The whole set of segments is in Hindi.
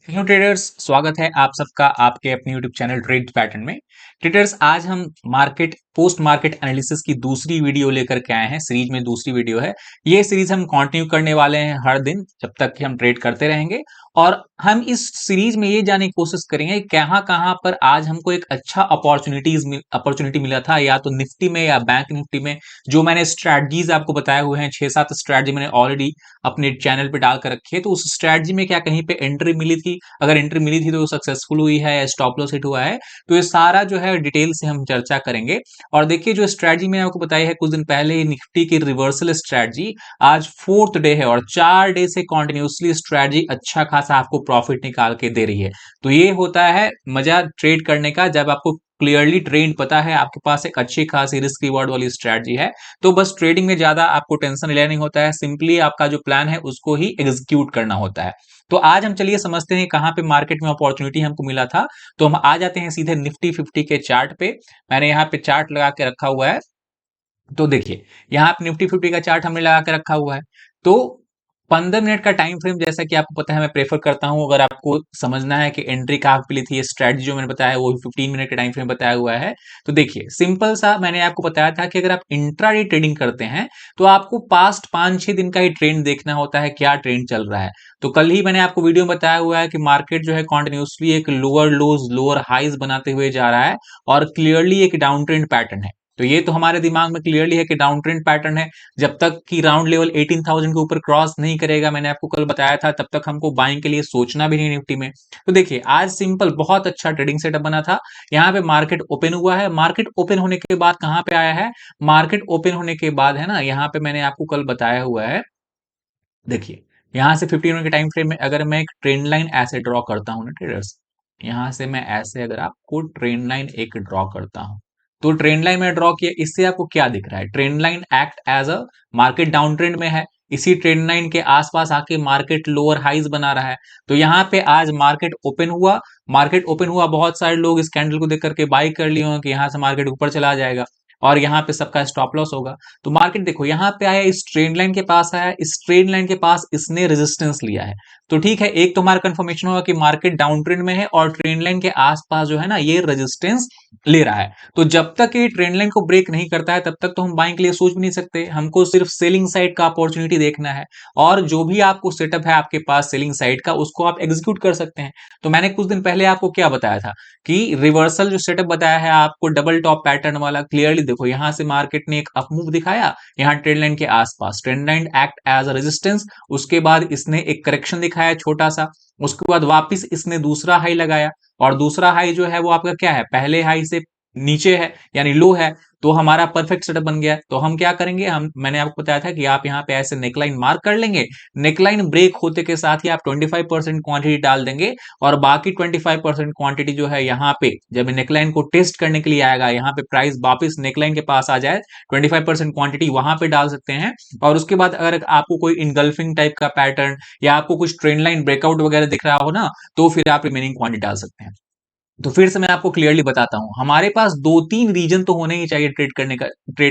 हेलो ट्रेडर्स, स्वागत है आप सबका आपके अपने यूट्यूब चैनल ट्रेड पैटर्न में। ट्रेडर्स, आज हम मार्केट पोस्ट मार्केट एनालिसिस की दूसरी वीडियो लेकर के आए हैं। सीरीज में दूसरी वीडियो है। ये सीरीज हम कंटिन्यू करने वाले हैं हर दिन जब तक कि हम ट्रेड करते रहेंगे। और हम इस सीरीज में ये जानने की कोशिश करेंगे कहाँ कहाँ पर आज हमको एक अच्छा अपॉर्चुनिटी मिला था, या तो निफ्टी में या बैंक निफ्टी में। जो मैंने स्ट्रैटेजीज आपको बताए हुए हैं, 6-7 स्ट्रैटेजी मैंने ऑलरेडी अपने चैनल पे डाल कर रखी है। तो उस स्ट्रैटेजी में क्या कहीं पे एंट्री मिली थी, अगर एंट्री मिली थी तो सक्सेसफुल हुई है या स्टॉप लॉस हिट हुआ है, तो ये सारा जो है डिटेल से हम चर्चा करेंगे। और देखिए, जो स्ट्रैटेजी मैंने आपको बताई है कुछ दिन पहले, निफ्टी की रिवर्सल स्ट्रैटेजी, आज 4th डे है और 4 डे से कॉन्टिन्यूसली स्ट्रैटेजी अच्छा खासा आपको प्रॉफिट निकाल के दे रही है। तो ये होता है मजा ट्रेड करने का, जब आपको क्लियरली ट्रेंड पता है, आपके पास एक अच्छी खासी रिस्क रिवॉर्ड वाली स्ट्रैटेजी है। तो बस ट्रेडिंग में ज्यादा आपको टेंशन लेना नहीं होता है, सिंपली आपका जो प्लान है उसको ही एग्जीक्यूट करना होता है। तो आज हम चलिए समझते हैं कहां पे मार्केट में अपॉर्चुनिटी हमको मिला था। तो हम आ जाते हैं सीधे निफ्टी 50 के चार्ट पे। मैंने यहाँ पे चार्ट लगा के रखा हुआ है। तो देखिए, यहाँ पे निफ्टी 50 का चार्ट हमने लगा के रखा हुआ है। तो 15 मिनट का टाइम फ्रेम, जैसा कि आपको पता है, मैं प्रेफर करता हूं। अगर आपको समझना है कि एंट्री कहाँ पे ली थी, स्ट्रेटजी जो मैंने बताया है वो 15 मिनट का टाइम फ्रेम बताया हुआ है। तो देखिए, सिंपल सा मैंने आपको बताया था कि अगर आप इंट्राडे ट्रेडिंग करते हैं तो आपको पास्ट 5-6 दिन का ही ट्रेंड देखना होता है, क्या ट्रेंड चल रहा है। तो कल ही मैंने आपको वीडियो में बताया हुआ है कि मार्केट जो है कॉन्टिन्यूसली एक लोअर लोज लोअर हाइज बनाते हुए जा रहा है और क्लियरली एक डाउन ट्रेंड पैटर्न है। तो ये तो हमारे दिमाग में क्लियरली है कि डाउन ट्रेंड पैटर्न है। जब तक कि राउंड लेवल 18,000 के ऊपर क्रॉस नहीं करेगा, मैंने आपको कल बताया था, तब तक हमको बाइंग के लिए सोचना भी नहीं निफ्टी में। तो देखिए, आज सिंपल बहुत अच्छा ट्रेडिंग सेटअप बना था। यहाँ पे मार्केट ओपन हुआ है। मार्केट ओपन होने के बाद कहां पे आया है, मार्केट ओपन होने के बाद है ना, यहाँ पे मैंने आपको कल बताया हुआ है। देखिए, यहां से 15 मिनट के टाइम फ्रेम में अगर मैं एक ट्रेंड लाइन ऐसे ड्रॉ करता हूं ना ट्रेडर्स, यहां से मैं ऐसे अगर आपको ट्रेंड लाइन एक ड्रॉ करता हूं, तो ट्रेंड लाइन में ड्रॉ किया, इससे आपको क्या दिख रहा है, trend line act as a market down trend में है। इसी ट्रेंड लाइन के आसपास आके मार्केट लोअर हाइज बना रहा है। तो यहाँ पे आज मार्केट ओपन हुआ। मार्केट ओपन हुआ, बहुत सारे लोग इस कैंडल को देख करके बाई कर लिए होंगे कि यहाँ से मार्केट ऊपर चला जाएगा और यहाँ पे सबका स्टॉप लॉस होगा। तो मार्केट देखो यहाँ पे आया, इस ट्रेंड लाइन के पास आया, इस ट्रेंड लाइन के पास इसने रेजिस्टेंस लिया है। तो ठीक है, एक तो हमारा कंफर्मेशन होगा कि मार्केट डाउन ट्रेंड में है और ट्रेंड लाइन के आसपास जो है ना ये रेजिस्टेंस ले रहा है। तो जब तक ये ट्रेंड लाइन को ब्रेक नहीं करता है तब तक तो हम बाइंग के लिए सोच भी नहीं सकते। हमको सिर्फ सेलिंग साइड का अपॉर्चुनिटी देखना है और जो भी आपको सेटअप है आपके पास सेलिंग साइड का, उसको आप एग्जीक्यूट कर सकते हैं। तो मैंने कुछ दिन पहले आपको क्या बताया था कि रिवर्सल जो सेटअप बताया है आपको, डबल टॉप पैटर्न वाला, क्लियरली देखो यहां से मार्केट ने एक अप मूव दिखाया, यहां ट्रेंड लाइन के आसपास trend line act as a resistance. उसके बाद इसने एक करेक्शन दिखाया छोटा सा, उसके बाद वापस इसने दूसरा हाई लगाया और दूसरा हाई जो है वो आपका क्या है, पहले हाई से नीचे है यानी लो है। तो हमारा परफेक्ट सेटअप बन गया। तो हम क्या करेंगे, हम मैंने आपको बताया था कि आप यहाँ पे ऐसे नेकलाइन मार्क कर लेंगे। नेकलाइन ब्रेक होते के साथ ही आप 25% क्वांटिटी डाल देंगे और बाकी 25% क्वांटिटी जो है यहाँ पे जब नेकलाइन को टेस्ट करने के लिए आएगा, यहाँ पे प्राइस वापस नेकलाइन के पास आ जाए, 25% क्वांटिटी वहां पे डाल सकते हैं। और उसके बाद अगर आपको कोई इनगल्फिंग टाइप का पैटर्न या आपको कुछ ट्रेंड लाइन ब्रेकआउट वगैरह दिख रहा हो ना, तो फिर आप रिमेनिंग क्वांटिटी डाल सकते हैं। तो फिर से मैं आपको क्लियरली बताता हूं, हमारे पास 2-3 रीजन तो होने ही चाहिए ट्रेड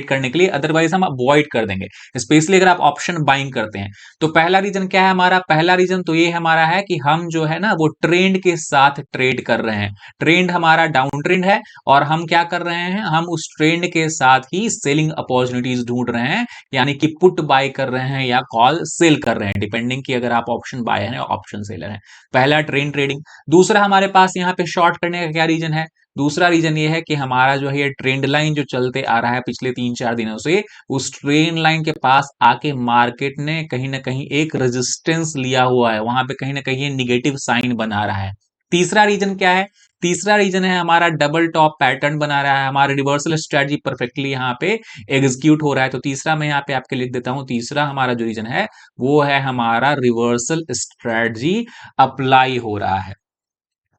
करने के लिए, अदरवाइज हम अवॉइड कर देंगे, स्पेशली अगर आप ऑप्शन बाइंग करते हैं। तो पहला रीजन क्या है हमारा, पहला रीजन तो ये हमारा है कि हम जो है ना वो ट्रेंड के साथ ट्रेड कर रहे हैं। ट्रेंड हमारा डाउन ट्रेंड है और हम क्या कर रहे हैं, हम उस ट्रेंड के साथ ही सेलिंग अपॉर्चुनिटीज ढूंढ रहे हैं, यानी कि पुट बाय कर रहे हैं या कॉल सेल कर रहे हैं, डिपेंडिंग कि अगर आप ऑप्शन बाय है या ऑप्शन सेलर है। पहला ट्रेंड ट्रेडिंग। दूसरा हमारे पास यहाँ पे शॉर्ट करने का क्या रीजन है, दूसरा रीजन ये है कि हमारा जो है ये ट्रेंड लाइन जो चलते आ रहा है पिछले 3-4 दिनों से, उस ट्रेंड लाइन के पास आके मार्केट ने कहीं ना कहीं एक रेजिस्टेंस लिया हुआ है, वहां पे कहीं ना कहीं ये निगेटिव साइन बना रहा है। तीसरा रीजन क्या है, तीसरा रीजन है हमारा डबल टॉप पैटर्न बना रहा है, हमारा रिवर्सल स्ट्रेटजी परफेक्टली यहाँ पे एग्जीक्यूट हो रहा है। तो तीसरा मैं यहाँ पे आपके लिख देता हूं, तीसरा हमारा जो रीजन है वो है हमारा रिवर्सल स्ट्रेटजी अप्लाई हो रहा है।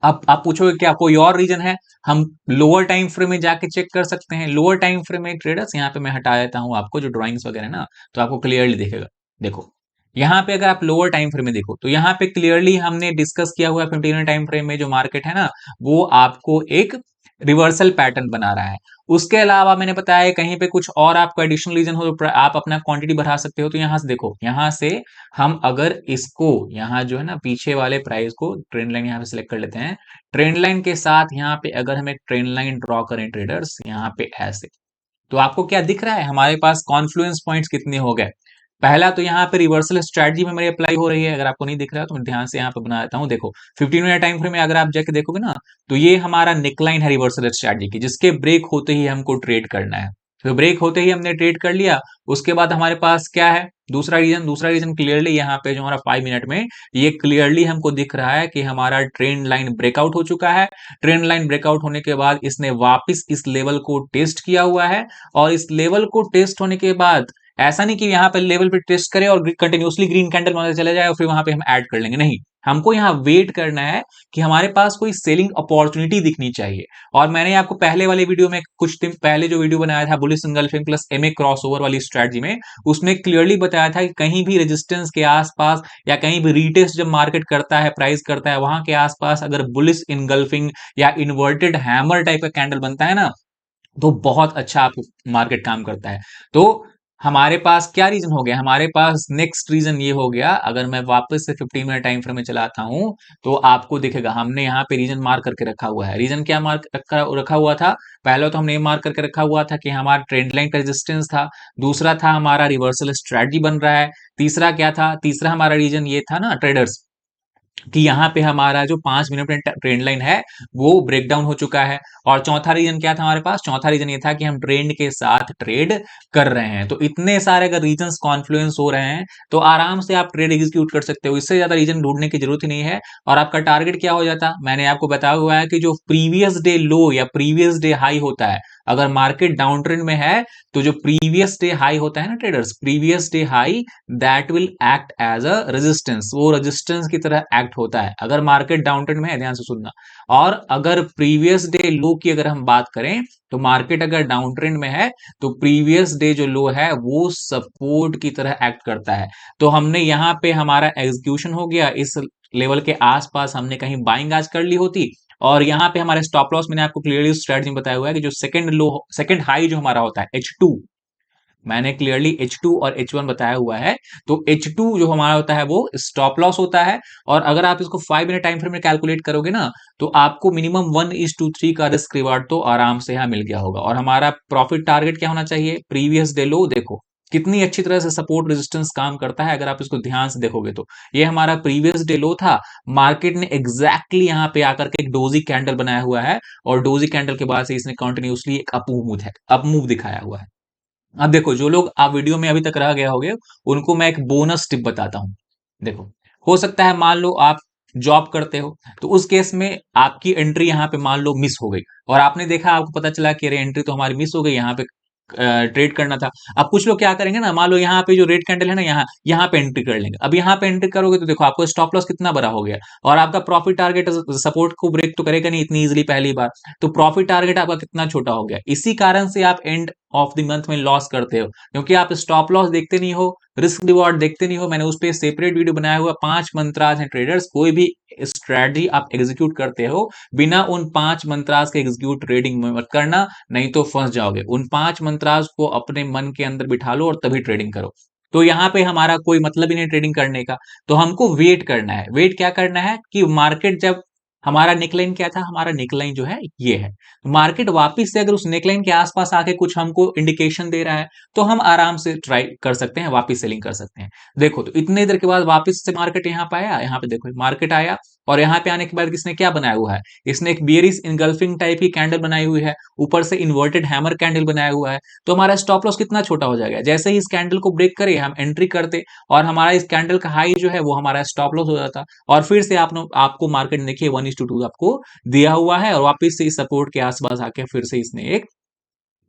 अब आप पूछोगे क्या कोई और रीजन है, हम लोअर टाइम फ्रेम में जाके चेक कर सकते हैं। लोअर टाइम फ्रेम में ट्रेडर्स, यहाँ पे मैं हटा देता हूं आपको जो ड्राइंग्स वगैरह ना, तो आपको क्लियरली दिखेगा। देखो, यहाँ पे अगर आप लोअर टाइम फ्रेम में देखो तो यहाँ पे क्लियरली हमने डिस्कस किया हुआ है, 15 टाइम फ्रेम में जो मार्केट है ना वो आपको एक रिवर्सल पैटर्न बना रहा है। उसके अलावा मैंने बताया कहीं पे कुछ और आपको एडिशनल रीजन हो तो आप अपना क्वांटिटी बढ़ा सकते हो। तो यहां से देखो, यहां से हम अगर इसको यहाँ जो है ना पीछे वाले प्राइस को ट्रेंड लाइन यहाँ पे सिलेक्ट कर लेते हैं। ट्रेंड लाइन के साथ यहाँ पे अगर हम एक ट्रेंड लाइन ड्रॉ करें ट्रेडर्स, यहाँ पे ऐसे, तो आपको क्या दिख रहा है हमारे पास कॉन्फ्लुएंस पॉइंट्स कितने हो गए। पहला तो यहाँ पे रिवर्सल स्ट्रेटजी में मेरी अप्लाई हो रही है, अगर आपको नहीं दिख रहा है तो मैं ध्यान से यहाँ पे बना देता हूँ। देखो 15 मिनट टाइम फ्रेम में अगर आप जाके देखोगे ना, तो ये हमारा नेकलाइन है रिवर्सल स्ट्रेटजी की, जिसके ब्रेक होते ही हमको ट्रेड करना है। तो ब्रेक होते ही हमने ट्रेड कर लिया। उसके बाद हमारे पास क्या है, दूसरा रीजन क्लियरली यहाँ पे जो हमारा 5 मिनट में ये क्लियरली हमको दिख रहा है कि हमारा ट्रेंड लाइन ब्रेकआउट हो चुका है। ट्रेंड लाइन ब्रेकआउट होने के बाद इसने वापस इस लेवल को टेस्ट किया हुआ है, और इस लेवल को टेस्ट होने के बाद ऐसा नहीं कि यहाँ पे लेवल पे टेस्ट करे और कंटिन्यूसली ग्रीन कैंडल मारते चले जाए और फिर वहां पे हम ऐड कर लेंगे, नहीं। हमको यहाँ वेट करना है कि हमारे पास कोई सेलिंग अपॉर्चुनिटी दिखनी चाहिए। और मैंने आपको पहले वाले वीडियो में कुछ दिन पहले जो वीडियो बनाया था bullish engulfing plus MA crossover वाली स्ट्रेटजी में, उसमें क्लियरली बताया था कि कहीं भी रेजिस्टेंस के आसपास या कहीं भी रीटेस्ट जब मार्केट करता है, प्राइस करता है, वहां के आसपास अगर बुलिश इनगल्फिंग या इन्वर्टेड हैमर टाइप का कैंडल बनता है ना, तो बहुत अच्छा आप मार्केट काम करता है। तो हमारे पास क्या रीजन हो गया, हमारे पास नेक्स्ट रीजन ये हो गया। अगर मैं वापस से 15 मिनट टाइम फ्रेम में चलाता हूं, तो आपको दिखेगा हमने यहाँ पे रीजन मार्क करके रखा हुआ है। रीजन क्या मार्क रखा हुआ था, पहले तो हमने मार्क करके रखा हुआ था कि हमारा ट्रेंड लाइन का रेजिस्टेंस था। दूसरा था हमारा रिवर्सल स्ट्रेटजी बन रहा है। तीसरा क्या था, तीसरा हमारा रीजन ये था ना ट्रेडर्स, कि यहाँ पे हमारा जो 5 मिनट में ट्रेंड लाइन है वो ब्रेकडाउन हो चुका है। और चौथा रीजन क्या था हमारे पास, चौथा रीजन ये था कि हम ट्रेंड के साथ ट्रेड कर रहे हैं। तो इतने सारे अगर रीजंस कॉन्फ्लुएंस हो रहे हैं तो आराम से आप ट्रेड एग्जीक्यूट कर सकते हो, इससे ज्यादा रीजन ढूंढने की जरूरत ही नहीं है। और आपका टारगेट क्या हो जाता, मैंने आपको बताया हुआ है कि जो प्रीवियस डे लो या प्रीवियस डे हाई होता है, अगर मार्केट डाउन ट्रेंड में है तो जो प्रीवियस डे हाई होता है ना traders, previous day high, that will act as a resistance, वो रेजिस्टेंस की तरह एक्ट होता है अगर मार्केट डाउन ट्रेंड में है, ध्यान से सुनना। और अगर प्रीवियस डे लो की अगर हम बात करें, तो मार्केट अगर डाउन ट्रेंड में है तो प्रीवियस डे जो लो है वो सपोर्ट की तरह एक्ट करता है। तो हमने यहाँ पे हमारा एग्जीक्यूशन हो गया, इस लेवल के आसपास हमने कहीं बाइंग आज कर ली होती। और यहाँ पे हमारे स्टॉप लॉस मैंने आपको क्लियरली स्ट्रेटजी में बताया हुआ है कि जो सेकंड हाई जो हमारा होता है H2, मैंने क्लियरली H2 और H1 बताया हुआ है। तो H2 जो हमारा होता है वो स्टॉप लॉस होता है। और अगर आप इसको 5 मिनट टाइम फ्रेम में कैलकुलेट करोगे ना, तो आपको मिनिमम 1:3 का रिस्क रिवार्ड तो आराम से यहाँ मिल गया होगा। और हमारा प्रॉफिट टारगेट क्या होना चाहिए, प्रीवियस डे लो। देखो कितनी अच्छी तरह से सपोर्ट रेजिस्टेंस काम करता है, अगर आप इसको ध्यान से देखोगे तो ये हमारा प्रीवियस डे लो था। मार्केट ने एग्जैक्टली यहाँ पे आकर के एक डोजी कैंडल बनाया हुआ है, और डोजी कैंडल के बाद से इसने कंटिन्यूसली एक अप मूव दिखाया हुआ है। अब देखो जो लोग आप वीडियो में अभी तक रह गए होंगे, उनको मैं एक बोनस टिप बताता हूं। देखो, हो सकता है मान लो आप जॉब करते हो, तो उस केस में आपकी एंट्री यहाँ पे मान लो मिस हो गई, और आपने देखा, आपको पता चला कि अरे एंट्री तो हमारी मिस हो गई, यहाँ पे ट्रेड करना था। अब कुछ लोग क्या करेंगे ना, मान लो यहाँ पे जो रेड कैंडल है ना, यहाँ यहाँ पे एंट्री कर लेंगे। अब यहाँ पे एंट्री करोगे तो देखो आपको स्टॉप लॉस कितना बड़ा हो गया, और आपका प्रॉफिट टारगेट सपोर्ट को ब्रेक तो करेगा नहीं इतनी इजीली पहली बार। तो प्रॉफिट टारगेट आपका कितना छोटा हो गया, इसी कारण से आप एंड ऑफ द मंथ में लॉस करते हो, क्योंकि आप स्टॉप लॉस देखते नहीं हो, रिस्क रिवॉर्ड देखते नहीं हो। मैंने उस पर सेपरेट वीडियो बनाया हुआ, 5 मंत्राज हैं ट्रेडर्स, कोई भी स्ट्रेटजी आप एग्जीक्यूट करते हो बिना उन 5 मंत्राज के एग्जीक्यूट ट्रेडिंग में मत करना, नहीं तो फंस जाओगे। उन 5 मंत्राज को अपने मन के अंदर बिठा लो और तभी ट्रेडिंग करो। तो यहाँ पे हमारा कोई मतलब ही नहीं ट्रेडिंग करने का, तो हमको वेट करना है। वेट क्या करना है कि मार्केट जब, हमारा नेकलाइन क्या था, हमारा नेकलाइन जो है ये है, मार्केट वापस से अगर उस नेकलाइन के आसपास आके कुछ हमको इंडिकेशन दे रहा है, तो हम आराम से ट्राई कर सकते हैं, वापस सेलिंग कर सकते हैं। देखो तो इतने देर के बाद वापस से मार्केट यहाँ पे आया, यहाँ पे देखो मार्केट आया, और यहाँ पे आने के बाद किसने क्या बनाया हुआ है, इसने एक बियरिश इनगल्फिंग टाइप की कैंडल बनाई हुई है, ऊपर से इन्वर्टेड हैमर कैंडल बनाया हुआ है। तो हमारा स्टॉप लॉस कितना छोटा हो जाएगा, जैसे ही इस कैंडल को ब्रेक करे हम एंट्री करते, और हमारा इस कैंडल का हाई जो है वो हमारा स्टॉप लॉस हो जाता। और फिर से आपको मार्केट देखिए 1:2 आपको दिया हुआ है, और वापस से इस सपोर्ट के आसपास आके फिर से इसने एक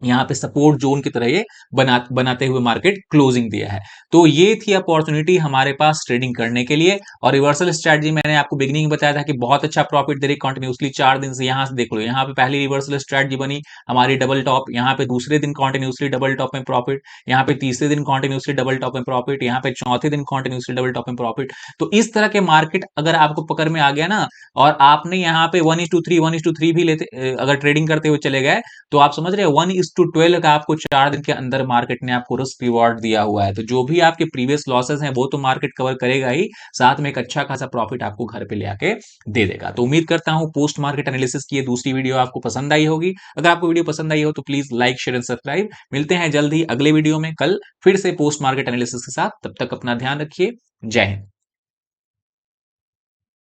यहाँ पे सपोर्ट जोन की तरह ये बनाते हुए मार्केट क्लोजिंग दिया है। तो ये थी अपॉर्चुनिटी हमारे पास ट्रेडिंग करने के लिए। और रिवर्सल स्ट्रेटजी मैंने आपको बिगनिंग में बताया था कि बहुत अच्छा प्रॉफिट दे रही कंटिन्यूसली 4 दिन से। यहाँ से देख लो, यहाँ पे पहली रिवर्सल स्ट्रेटजी बनी हमारी डबल टॉप, यहाँ पे दूसरे दिन कॉन्टिन्यूसली डबल टॉप में प्रॉफिट, यहाँ पे तीसरे दिन कॉन्टिन्यूसली डबल टॉप में प्रॉफिट, यहाँ पे चौथे दिन कॉन्टिन्यूसली डबल टॉप में प्रॉफिट। तो इस तरह के मार्केट अगर आपको पकड़ में आ गया ना, और आपने यहाँ पे 1:3 भी लेते अगर ट्रेडिंग करते हुए चले गए, तो आप समझ रहे हो 1:12 का आपको 4 दिन के अंदर मार्केट ने आपको रिस्क रिवॉर्ड दिया हुआ है। तो जो भी आपके प्रीवियस लॉसेस हैं वो तो मार्केट कवर करेगा ही, साथ में एक अच्छा खासा प्रॉफिट आपको घर पे ले आके दे देगा। तो उम्मीद करता हूं पोस्ट मार्केट एनालिसिस की ये दूसरी वीडियो आपको पसंद आई होगी। अगर आपको वीडियो पसंद आई हो तो please like share and subscribe. मिलते हैं जल्द ही अगले वीडियो में कल फिर से पोस्ट मार्केट एनालिसिस के साथ। तब तक अपना ध्यान रखिए। जय हिंद।